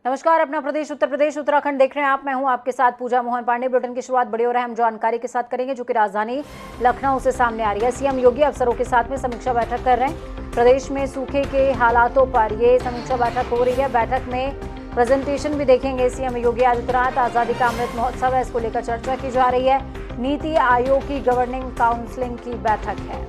नमस्कार, अपना प्रदेश उत्तर प्रदेश उत्तराखंड देख रहे हैं आप। मैं हूं आपके साथ पूजा मोहन पांडे। बुलेटिन की शुरुआत बड़ी और अहम जानकारी के साथ करेंगे जो कि राजधानी लखनऊ से सामने आ रही है। सीएम योगी अफसरों के साथ में समीक्षा बैठक कर रहे हैं। प्रदेश में सूखे के हालातों पर ये समीक्षा बैठक हो रही है। बैठक में प्रेजेंटेशन भी देखेंगे सीएम योगी आदित्यनाथ। आजादी का अमृत महोत्सव है, इसको लेकर चर्चा की जा रही है। नीति आयोग की गवर्निंग काउंसिलिंग की बैठक है।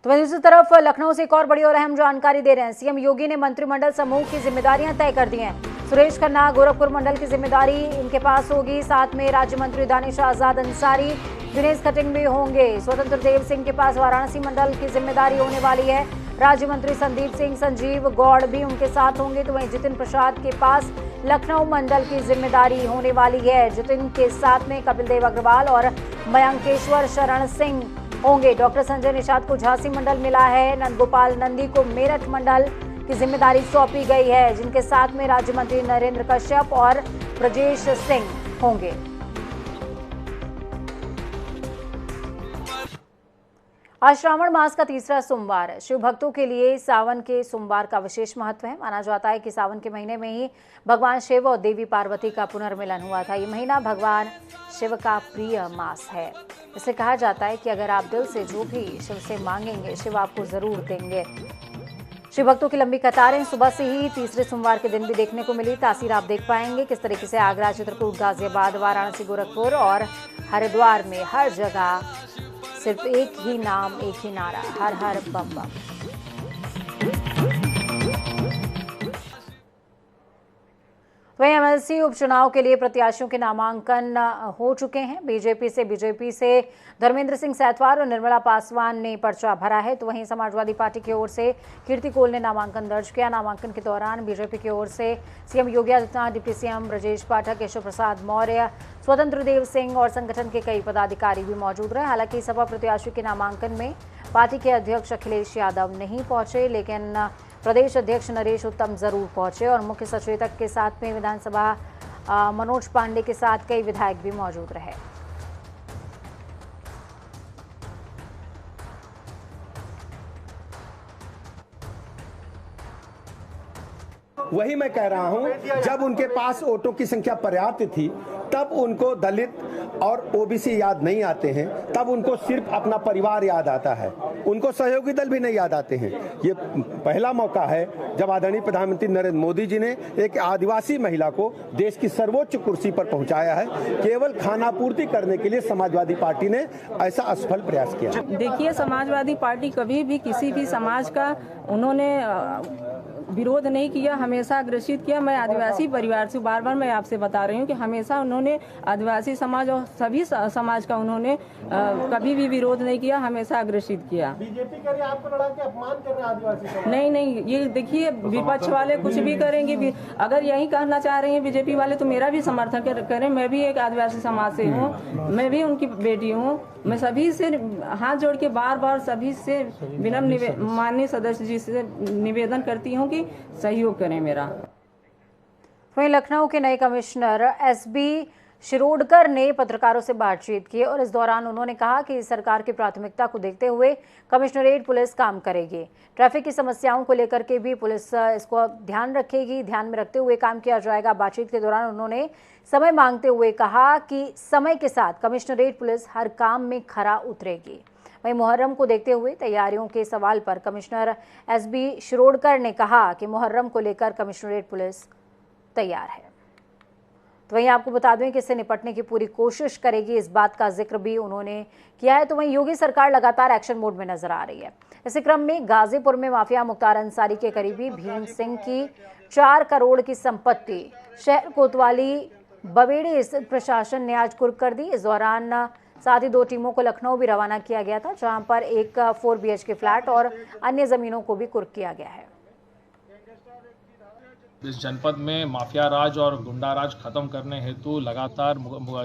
तो वहीं दूसरी तरफ लखनऊ से एक और बड़ी और अहम जानकारी दे रहे हैं। सीएम योगी ने मंत्रिमंडल समूह की जिम्मेदारियां तय कर दी हैं। सुरेश खन्ना गोरखपुर मंडल की जिम्मेदारी इनके पास होगी। साथ में राज्य मंत्री दानिश आजाद अंसारी, दिनेश खटिंग भी होंगे। स्वतंत्र देव सिंह के पास वाराणसी मंडल की जिम्मेदारी होने वाली है। राज्य मंत्री संदीप सिंह, संजीव गौड़ भी उनके साथ होंगे। तो वहीं जितिन प्रसाद के पास लखनऊ मंडल की जिम्मेदारी होने वाली है। जितिन के साथ में कपिल देव अग्रवाल और मयंकेश्वर शरण सिंह होंगे। डॉक्टर संजय निषाद को झांसी मंडल मिला है। नंदगोपाल नंदी को मेरठ मंडल की जिम्मेदारी सौंपी गई है, जिनके साथ में राज्य मंत्री नरेंद्र कश्यप और ब्रजेश सिंह होंगे। आज श्रावण मास का तीसरा सोमवार है। शिव भक्तों के लिए सावन के सोमवार का विशेष महत्व है। माना जाता है कि सावन के महीने में ही भगवान शिव और देवी पार्वती का पुनर्मिलन हुआ था। ये महीना भगवान शिव का प्रिय मास है। इसे कहा जाता है कि अगर आप दिल से जो भी शिव से मांगेंगे, शिव आपको जरूर देंगे। शिव भक्तों की लंबी कतारें सुबह से ही तीसरे सोमवार के दिन भी देखने को मिली। तासीर आप देख पाएंगे किस तरीके से आगरा, चित्रकूट, गाजियाबाद, वाराणसी, गोरखपुर और हरिद्वार में हर जगह सिर्फ एक ही नाम, एक ही नारा, हर हर बम बम। वहीं एमएलसी उपचुनाव के लिए प्रत्याशियों के नामांकन हो चुके हैं। बीजेपी से धर्मेंद्र सिंह सैतवार और निर्मला पासवान ने पर्चा भरा है। तो वहीं समाजवादी पार्टी की ओर से कीर्ति कोल ने नामांकन दर्ज किया। नामांकन के दौरान बीजेपी की ओर से CM Yogi Adityanath, deputy CM Brajesh Pathak, Keshav Prasad Maurya, स्वतंत्र देव सिंह और संगठन के कई पदाधिकारी भी मौजूद रहे। हालांकि सपा प्रत्याशी के नामांकन में पार्टी के अध्यक्ष अखिलेश यादव नहीं पहुंचे, लेकिन प्रदेश अध्यक्ष नरेश उत्तम जरूर पहुंचे और मुख्य सचेतक के साथ में विधानसभा मनोज पांडे के साथ कई विधायक भी मौजूद रहे। वही मैं कह रहा हूं, जब उनके पास वोटों की संख्या पर्याप्त थी तब उनको दलित और ओबीसी याद नहीं आते हैं, तब उनको सिर्फ अपना परिवार याद आता है, उनको सहयोगी दल भी नहीं याद आते हैं। ये पहला मौका है जब आदरणीय प्रधानमंत्री नरेंद्र मोदी जी ने एक आदिवासी महिला को देश की सर्वोच्च कुर्सी पर पहुंचाया है। केवल खानापूर्ति करने के लिए समाजवादी पार्टी ने ऐसा असफल प्रयास किया। देखिए, समाजवादी पार्टी कभी भी किसी भी समाज का उन्होंने विरोध नहीं किया, हमेशा अग्रेसित किया। मैं आदिवासी परिवार से बार बार मैं आपसे बता रही हूँ कि हमेशा उन्होंने आदिवासी समाज और सभी समाज का उन्होंने कभी भी विरोध नहीं किया, हमेशा अग्रेसित किया। बीजेपी कह रही है आपको लड़ा के अपमान कर रहे हैं आदिवासी समाज। नहीं, ये देखिए, विपक्ष वाले कुछ भी करेंगे। अगर यही कहना चाह रहे हैं बीजेपी वाले तो मेरा भी समर्थन करें। मैं भी एक आदिवासी समाज से हूँ, मैं भी उनकी बेटी हूँ। मैं सभी से हाथ जोड़ के बार बार सभी से विनम्र माननीय सदस्य जी से निवेदन करती हूँ कि सहयोग करें मेरा। वहीं लखनऊ के नए कमिश्नर एसबी शिरोडकर ने पत्रकारों से बातचीत की और इस दौरान उन्होंने कहा कि सरकार की प्राथमिकता को देखते हुए कमिश्नरेट पुलिस काम करेगी। ट्रैफिक की समस्याओं को लेकर के भी पुलिस इसको ध्यान रखेगी, ध्यान में रखते हुए काम किया जाएगा। बातचीत के दौरान उन्होंने समय मांगते हुए कहा कि समय के साथ कमिश्नरेट पुलिस हर काम में खरा उतरेगी। वहीं मुहर्रम को देखते हुए तैयारियों के सवाल पर कमिश्नर एसबी शिरोडकर ने कहा कि मुहर्रम को लेकर कमिश्नरेट पुलिस तैयार है। तो वहीं आपको बता दें कि इससे निपटने की पूरी कोशिश करेगी, इस बात का जिक्र भी उन्होंने किया है। तो वहीं योगी सरकार लगातार एक्शन मोड में नजर आ रही है। इसी क्रम में गाजीपुर में माफिया मुख्तार अंसारी के करीबी भीम सिंह की 4 करोड़ की संपत्ति शहर कोतवाली बवेड़ी स्थित प्रशासन ने आज कुर्क कर दी। इस दौरान साथ ही 2 टीमों को लखनऊ भी रवाना किया गया था, जहां पर एक 4 BHK फ्लैट और अन्य जमीनों को भी कुर्क किया गया है। इस जनपद में माफिया राज और गुंडा राज खत्म करने हेतु लगातार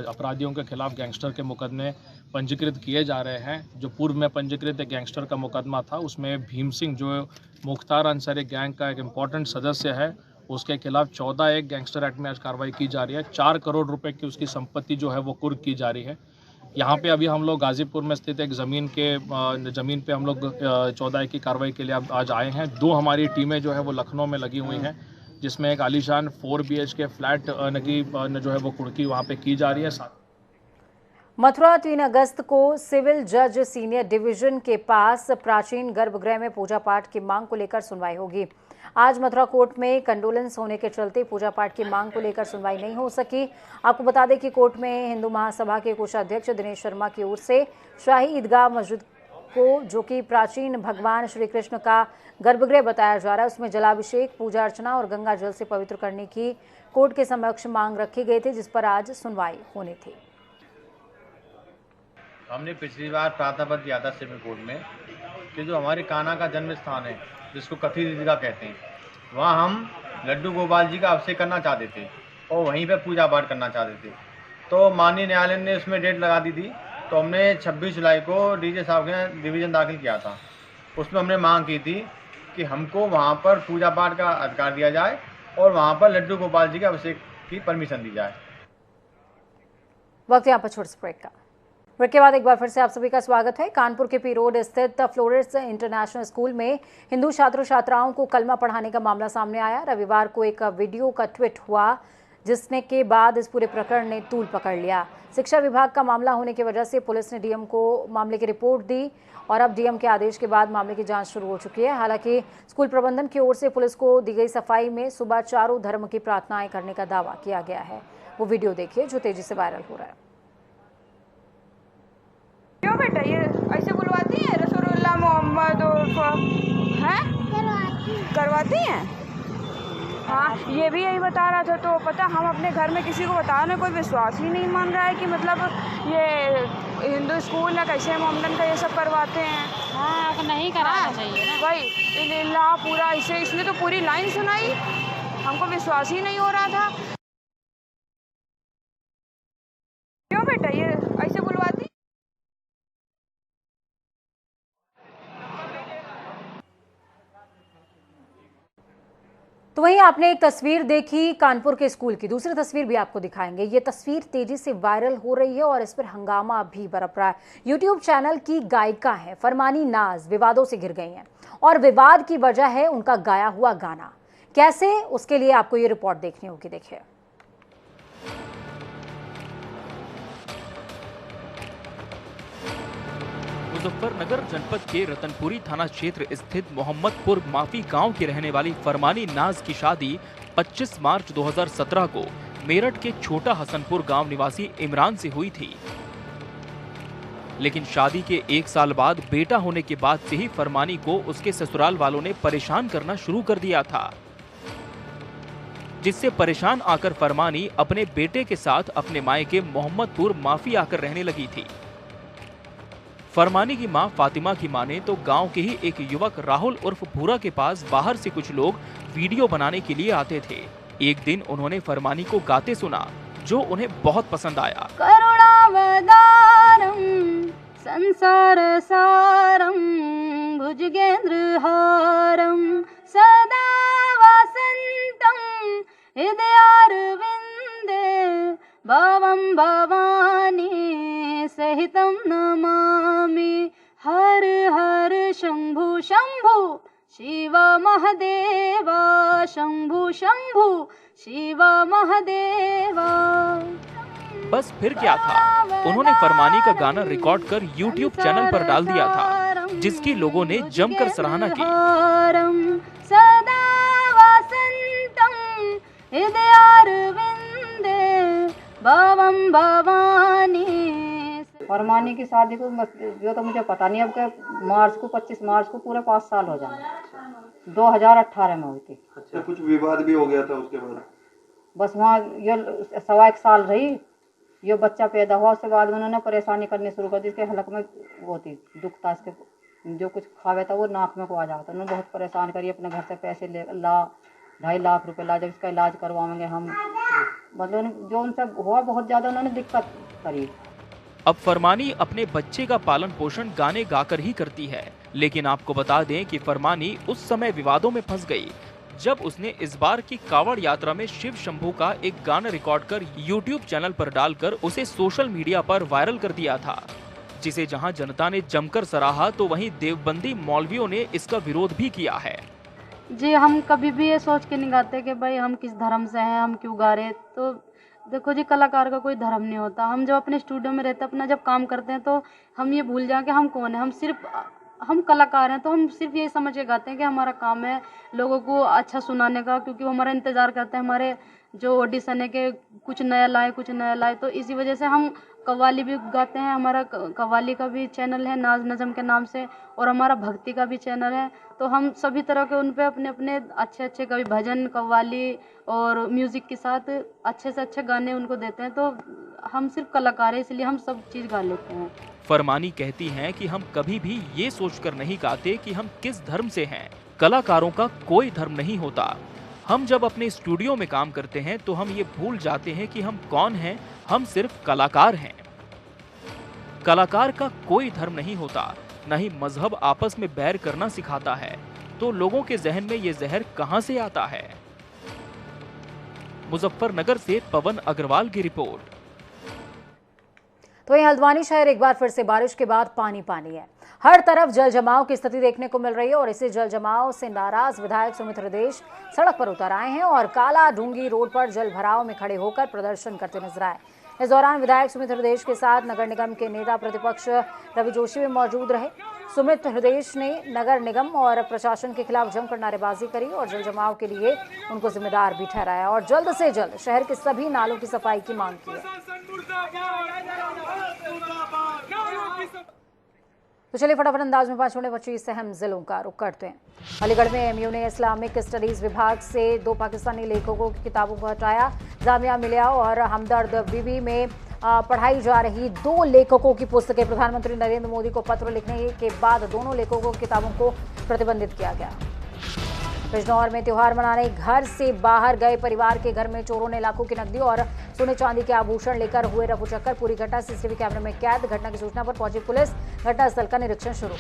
अपराधियों के खिलाफ गैंगस्टर के मुकदमे पंजीकृत किए जा रहे हैं। जो पूर्व में पंजीकृत एक गैंगस्टर का मुकदमा था, उसमें भीम सिंह जो मुख्तार अंसारी गैंग का एक इम्पॉर्टेंट सदस्य है, उसके खिलाफ 14 एक गैंगस्टर एक्ट में आज कार्रवाई की जा रही है। 4 करोड़ रुपए की उसकी संपत्ति जो है वो कुर्क की जा रही है। यहाँ पे अभी हम लोग गाजीपुर में स्थित एक ज़मीन पे हम लोग 14 की कार्रवाई के लिए आज आए हैं। 2 हमारी टीमें जो है वो लखनऊ में लगी हुई हैं, जिसमें एक आलीशान 4 BHK फ्लैट की जो है वो कुर्की वहाँ पे की जा रही है। मथुरा 3 अगस्त को सिविल जज सीनियर डिवीजन के पास प्राचीन गर्भगृह में पूजा पाठ की मांग को लेकर सुनवाई होगी। आज मथुरा कोर्ट में कंडोलेंस होने के चलते पूजा पाठ की मांग को लेकर सुनवाई नहीं हो सकी। आपको बता दें कि कोर्ट में हिंदू महासभा के कोषाध्यक्ष दिनेश शर्मा की ओर से शाही ईदगाह मस्जिद को, जो कि प्राचीन भगवान श्री कृष्ण का गर्भगृह बताया जा रहा है, उसमें जलाभिषेक, पूजा अर्चना और गंगा जल से पवित्र करने की कोर्ट के समक्ष मांग रखी गई थी, जिस पर आज सुनवाई होनी थी। हमने पिछली बार प्रार्थनापत्र दिया था सिविल कोर्ट में कि जो हमारे कान्हा का जन्म स्थान है, जिसको कथित ईदगाह कहते हैं, वहाँ हम लड्डू गोपाल जी का अभिषेक करना चाहते थे और वहीं पे पूजा पाठ करना चाहते थे। तो माननीय न्यायालय ने उसमें डेट लगा दी थी, तो हमने 26 जुलाई को डीजे साहब के डिवीज़न दाखिल किया था। उसमें हमने मांग की थी कि हमको वहाँ पर पूजा पाठ का अधिकार दिया जाए और वहाँ पर लड्डू गोपाल जी के अभिषेक की परमिशन दी जाए। वक्त यहाँ पर छोटे ब्रेक का। ब्रेक के बाद एक बार फिर से आप सभी का स्वागत है। कानपुर के पी रोड स्थित फ्लोरेंस इंटरनेशनल स्कूल में हिंदू छात्र छात्राओं को कलमा पढ़ाने का मामला सामने आया। रविवार को एक वीडियो का ट्वीट हुआ, जिसने के बाद इस पूरे प्रकरण ने तूल पकड़ लिया। शिक्षा विभाग का मामला होने की वजह से पुलिस ने डीएम को मामले की रिपोर्ट दी और अब डीएम के आदेश के बाद मामले की जांच शुरू हो चुकी है। हालांकि स्कूल प्रबंधन की ओर से पुलिस को दी गई सफाई में सुबह चारों धर्म की प्रार्थनाएं करने का दावा किया गया है। वो वीडियो देखिए जो तेजी से वायरल हो रहा है। क्यों बेटा ये ऐसे बुलवाती हैं? रसूलुल्लाह मोहम्मद करवाती हैं। हाँ, ये भी यही बता रहा था। तो पता हम अपने घर में किसी को बताने कोई विश्वास ही नहीं मान रहा है कि मतलब ये हिंदू स्कूल है, कैसे मोमडन का ये सब करवाते हैं। हाँ, अब नहीं कराना चाहिए ना भाई। इल्ला पूरा इसे इसने तो पूरी लाइन सुनाई, हमको विश्वास ही नहीं हो रहा था। क्यों बेटा ये ऐसे बुलवाती? तो वहीं आपने एक तस्वीर देखी कानपुर के स्कूल की, दूसरी तस्वीर भी आपको दिखाएंगे। ये तस्वीर तेजी से वायरल हो रही है और इस पर हंगामा भी बरप रहा है। यूट्यूब चैनल की गायिका हैं फरमानी नाज विवादों से घिर गई हैं और विवाद की वजह है उनका गाया हुआ गाना। कैसे, उसके लिए आपको ये रिपोर्ट देखनी होगी। देखिए। मुजफ्फरनगर जनपद के रतनपुरी थाना क्षेत्र स्थित मोहम्मदपुर माफी गांव की रहने वाली फरमानी नाज की शादी 25 मार्च 2017 को मेरठ के छोटा हसनपुर गांव निवासी इमरान से हुई थी। लेकिन शादी के 1 साल बाद बेटा होने के बाद से ही फरमानी को उसके ससुराल वालों ने परेशान करना शुरू कर दिया था, जिससे परेशान आकर फरमानी अपने बेटे के साथ अपने मायके मोहम्मदपुर माफी आकर रहने लगी थी। फरमानी की मां फातिमा की माने तो गांव के ही एक युवक राहुल उर्फ भूरा के पास बाहर से कुछ लोग वीडियो बनाने के लिए आते थे। एक दिन उन्होंने फरमानी को गाते सुना, जो उन्हें बहुत पसंद आया। करुणावतारम संसार सारम भुजगेंद्रहारम सदा वसंतम हृदयारविंदे भवम भवानी सहितम नमामि। हर हर शंभु शंभु शिव महदेवा, शंभु शंभु शिव महदेवा। बस फिर क्या था, उन्होंने फरमानी का गाना रिकॉर्ड कर यूट्यूब चैनल पर डाल दिया था, जिसकी लोगों ने जमकर सराहना की। सदा वसंतम हृदयारविंदे भवम भवानी। फरमानी की शादी को जो तो मुझे पता नहीं, अब के मार्च को 25 मार्च को पूरे 5 साल हो जाए। 2018 में हुई थी। अच्छा, कुछ विवाद भी हो गया था उसके बाद? बस वहाँ ये 1.25 साल रही, ये बच्चा पैदा हुआ, उसके बाद उन्होंने परेशानी करनी शुरू कर दी। इसके हलक में वो थी, दुख था, इसके जो कुछ खावे था वो नाक में को आ जाता। उन्होंने बहुत परेशान करी, अपने घर से पैसे ला 2.5 लाख रुपए ला, जब इसका इलाज करवाएंगे हम, मतलब जो उनसे हुआ बहुत ज़्यादा उन्होंने दिक्कत करी। अब फरमानी अपने बच्चे का पालन पोषण गाने गाकर ही करती है, लेकिन आपको बता दें कि फरमानी उस समय विवादों में फंस गई। जब उसने इस बार की कांवड़ यात्रा में शिव शंभू का एक गाना रिकॉर्ड कर यूट्यूब चैनल पर डालकर उसे सोशल मीडिया पर वायरल कर दिया था, जिसे जहां जनता ने जमकर सराहा तो वहीं देवबंदी मौलवियों ने इसका विरोध भी किया है। जी, हम कभी भी ये सोच के नहीं गाते कि भाई हम किस धर्म से हैं, हम क्यों गा रहे। तो देखो जी, कलाकार का कोई धर्म नहीं होता। हम जब अपने स्टूडियो में रहते हैं, अपना जब काम करते हैं, तो हम ये भूल जाएं कि हम कौन है। हम कलाकार हैं, तो हम सिर्फ यही समझ के गाते हैं कि हमारा काम है लोगों को अच्छा सुनाने का, क्योंकि वो हमारा इंतज़ार करते हैं हमारे जो ऑडिशन है कि कुछ नया लाए। तो इसी वजह से हम कव्वाली भी गाते हैं। हमारा कव्वाली का भी चैनल है नाज नज़म के नाम से, और हमारा भक्ति का भी चैनल है। तो हम सभी तरह के उन पे अपने अपने अच्छे कभी भजन, कव्वाली और म्यूज़िक के साथ अच्छे से अच्छे गाने उनको देते हैं। तो हम सिर्फ कलाकार हैं, इसलिए हम सब चीज़ गा लेते हैं। फरमानी कहती हैं कि हम कभी भी ये सोचकर नहीं गाते कि हम किस धर्म से हैं। कलाकारों का कोई धर्म नहीं होता। हम जब अपने स्टूडियो में काम करते हैं तो हम ये भूल जाते हैं कि हम कौन हैं, हम सिर्फ कलाकार हैं। कलाकार का कोई धर्म नहीं होता, न ही मजहब आपस में बैर करना सिखाता है। तो लोगों के जहन में ये जहर कहां से आता है? मुजफ्फरनगर से पवन अग्रवाल की रिपोर्ट। तो वहीं हल्द्वानी शहर एक बार फिर से बारिश के बाद पानी है। हर तरफ जल जमाव की स्थिति देखने को मिल रही है और इसी जल जमाव से नाराज विधायक सुमित हृदयेश सड़क पर उतर आए हैं और काला ढूंगी रोड पर जल भराव में खड़े होकर प्रदर्शन करते नजर आए। इस दौरान विधायक सुमित हृदयेश के साथ नगर निगम के नेता प्रतिपक्ष रवि जोशी भी मौजूद रहे। सुमित हृदयेश ने नगर निगम और प्रशासन के खिलाफ जमकर नारेबाजी करी और जल जमाव के लिए उनको जिम्मेदार भी ठहराया और जल्द से जल्द शहर के सभी नालों की सफाई की मांग की है। तो चलिए फटाफट अंदाज में 5 अहम जिलों का रुख करते हैं। अलीगढ़ में एमयू ने इस्लामिक स्टडीज विभाग से 2 पाकिस्तानी लेखकों की किताबों को हटाया। जामिया मिलिया और हमदर्द बीबी में पढ़ाई जा रही 2 लेखकों की पुस्तकें। प्रधानमंत्री नरेंद्र मोदी को पत्र लिखने के बाद दोनों लेखकों की किताबों को प्रतिबंधित किया गया। बिजनौर में त्योहार मनाने घर से बाहर गए परिवार के घर में चोरों ने लाखों की नकदी और सोने चांदी के आभूषण लेकर हुए रफूचक्कर। पूरी घटना सीसीटीवी कैमरे में कैद। घटना की सूचना पर पहुंची पुलिस घटनास्थल का निरीक्षण शुरू।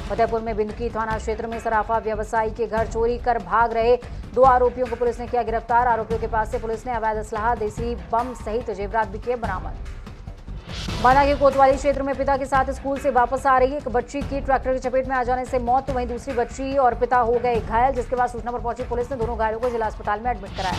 फतेहपुर में बिंदकी थाना क्षेत्र में सराफा व्यवसायी के घर चोरी कर भाग रहे 2 आरोपियों को पुलिस ने किया गिरफ्तार। आरोपियों के पास से पुलिस ने अवैध असलाह, देसी बम सहित जेवरात भी किए बरामद। बांदा के कोतवाली क्षेत्र में पिता के साथ स्कूल से वापस आ रही एक बच्ची की ट्रैक्टर की चपेट में आ जाने से मौत। वहीं दूसरी बच्ची और पिता हो गए घायल, जिसके बाद सूचना पर पहुंची पुलिस ने दोनों घायलों को जिला अस्पताल में एडमिट कराया।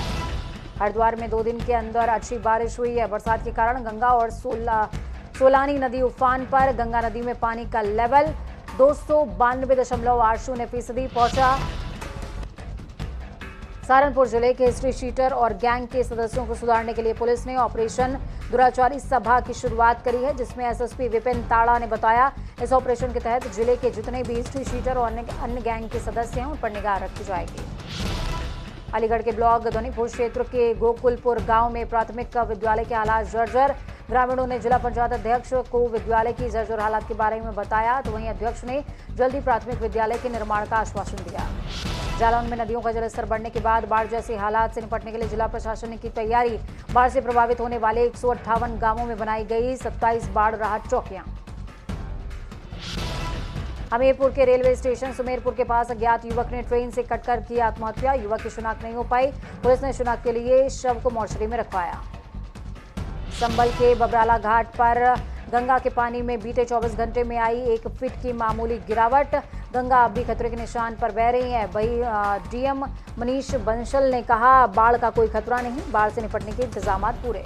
हरिद्वार में 2 दिन के अंदर अच्छी बारिश हुई है। बरसात के कारण गंगा और सोलानी नदी उफान पर। गंगा नदी में पानी का लेवल 292.80% पहुंचा। सहारनपुर जिले के हिस्ट्री शीटर और गैंग के सदस्यों को सुधारने के लिए पुलिस ने ऑपरेशन दुराचारी सभा की शुरुआत करी है, जिसमें एसएसपी विपिन ताड़ा ने बताया इस ऑपरेशन के तहत जिले के जितने भी हिस्ट्री शीटर और अन्य गैंग के सदस्य हैं उन पर निगाह रखी जाएगी। अलीगढ़ के ब्लॉक ध्वनीपुर क्षेत्र के गोकुलपुर गांव में प्राथमिक विद्यालय के हालात जर्जर। ग्रामीणों ने जिला पंचायत अध्यक्ष को विद्यालय की जर्जर हालात के बारे में बताया, तो वहीं अध्यक्ष ने जल्दी प्राथमिक विद्यालय के निर्माण का आश्वासन दिया। जालौन में नदियों का जलस्तर बढ़ने के बाद बाढ़ जैसे हालात से निपटने के लिए जिला प्रशासन ने की तैयारी। बाढ़ से प्रभावित होने वाले 158 गांवों में बनाई गई 27 बाढ़ राहत चौकियां। हमीरपुर के रेलवे स्टेशन सुमेरपुर के पास अज्ञात युवक ने ट्रेन से कटकर की आत्महत्या। युवक की शिनाख्त नहीं हो पाई। पुलिस ने शिनाख्त के लिए शव को मोर्चरी में रखवाया। संभल के बबराला घाट पर गंगा के पानी में बीते 24 घंटे में आई 1 फीट की मामूली गिरावट। गंगा अब भी खतरे के निशान पर बह रही है। वहीं डीएम मनीष बंसल ने कहा बाढ़ का कोई खतरा नहीं, बाढ़ से निपटने के इंतजाम पूरे।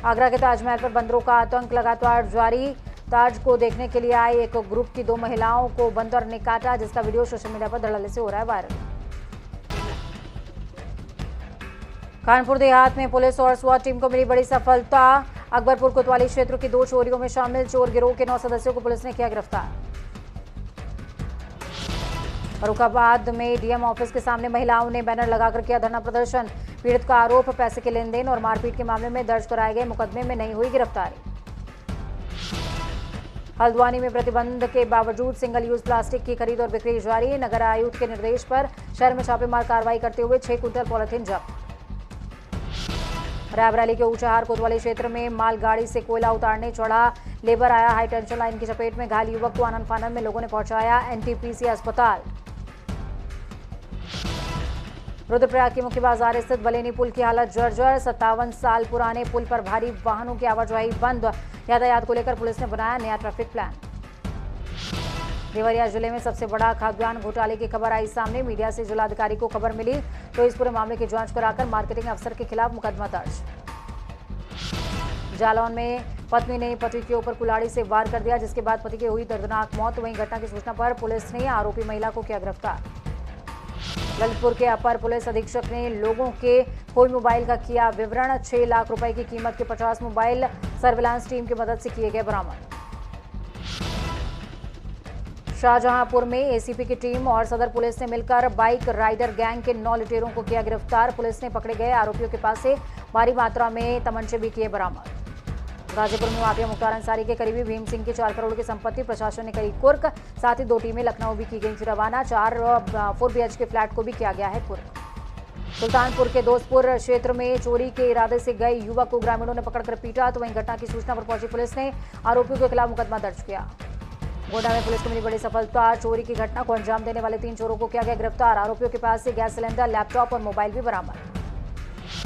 आगरा के ताजमहल पर बंदरों का आतंक लगातार जारी। ताज को देखने के लिए आए एक ग्रुप की 2 महिलाओं को बंदर ने काटा, जिसका वीडियो सोशल मीडिया पर धड़ल्ले से हो रहा है वायरल। कानपुर देहात में पुलिस और स्वाट टीम को मिली बड़ी सफलता। अकबरपुर कोतवाली क्षेत्र की 2 चोरियों में शामिल चोर गिरोह के 9 सदस्यों को पुलिस ने किया गिरफ्तार। फर्रुखाबाद में डीएम ऑफिस के सामने महिलाओं ने बैनर लगाकर किया धरना प्रदर्शन। पीड़ित का आरोप पैसे के लेन देन और मारपीट के मामले में दर्ज कराए गए मुकदमे में नहीं हुई गिरफ्तारी। हल्द्वानी में प्रतिबंध के बावजूद सिंगल यूज प्लास्टिक की खरीद और बिक्री जारी। नगर आयुक्त के निर्देश पर शहर में छापेमार कार्रवाई करते हुए 6 क्विंटल पॉलिथीन जब्त। रायबरेली के ऊंचाहार कोतवाली क्षेत्र में मालगाड़ी से कोयला उतारने चढ़ा लेबर आया हाई टेंशन लाइन की चपेट में। घायल युवक को आनन फानन में लोगों ने पहुंचाया एनटीपीसी अस्पताल। रुद्रप्रयाग के मुख्य बाजार स्थित बलेनी पुल की हालत जर्जर। 57 साल पुराने पुल पर भारी वाहनों की आवाजाही बंद। यातायात को लेकर पुलिस ने बनाया नया ट्रैफिक प्लान। देवरिया जिले में सबसे बड़ा खाद्यान्न घोटाले की खबर आई सामने। मीडिया से जिलाधिकारी को खबर मिली तो इस पूरे मामले की जांच कराकर मार्केटिंग अफसर के खिलाफ मुकदमा दर्ज। जालौन में पत्नी ने पति के ऊपर कुल्हाड़ी से वार कर दिया, जिसके बाद पति की हुई दर्दनाक मौत। वहीं घटना की सूचना पर पुलिस ने आरोपी महिला को किया गिरफ्तार। ललितपुर के अपर पुलिस अधीक्षक ने लोगों के खोए मोबाइल का किया विवरण। 6 लाख रुपए की कीमत के 50 मोबाइल सर्विलांस टीम की मदद से किए गए बरामद। शाहजहांपुर में एसीपी की टीम और सदर पुलिस ने मिलकर बाइक राइडर गैंग के 9 लुटेरों को किया गिरफ्तार। पुलिस ने पकड़े गए आरोपियों के पास से भारी मात्रा में तमंचे भी किए बरामद। गाजीपुर में माफिया मुख्तार अंसारी के करीबी भीम सिंह की 4 करोड़ की संपत्ति प्रशासन ने करी कुर्क। साथ ही 2 टीमें लखनऊ भी की गई थी रवाना। 4 BHK फ्लैट को भी किया गया है कुर्क। सुल्तानपुर के दोस्तपुर क्षेत्र में चोरी के इरादे से गए युवक को ग्रामीणों ने पकड़कर पीटा। तो वहीं घटना की सूचना पर पहुंची पुलिस ने आरोपियों के खिलाफ मुकदमा दर्ज किया। गोंडा में पुलिस को मिली बड़ी सफलता। चोरी की घटना को अंजाम देने वाले 3 चोरों को किया गया गिरफ्तार। आरोपियों के पास से गैस सिलेंडर, लैपटॉप और मोबाइल भी बरामद।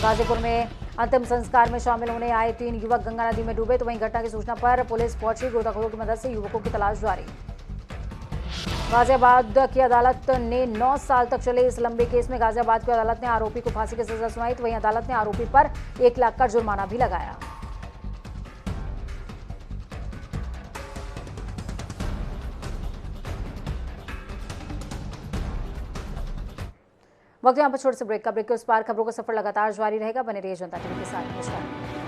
गाजीपुर में अंतिम संस्कार में शामिल होने आए 3 युवक गंगा नदी में डूबे। तो वहीं घटना की सूचना पर पुलिस पहुंची। गोताखोरों की मदद से युवकों की तलाश जारी। गाजियाबाद की अदालत ने 9 साल तक चले इस लंबे केस में गाजियाबाद की अदालत ने आरोपी को फांसी की सजा सुनाई। तो वहीं अदालत ने आरोपी पर 1 लाख का जुर्माना भी लगाया। वक्त यहाँ पर छोटे से ब्रेक का। ब्रेक के उस पार खबरों का सफर लगातार जारी रहेगा। बने रहिए जनता टीवी के साथ। नमस्कार।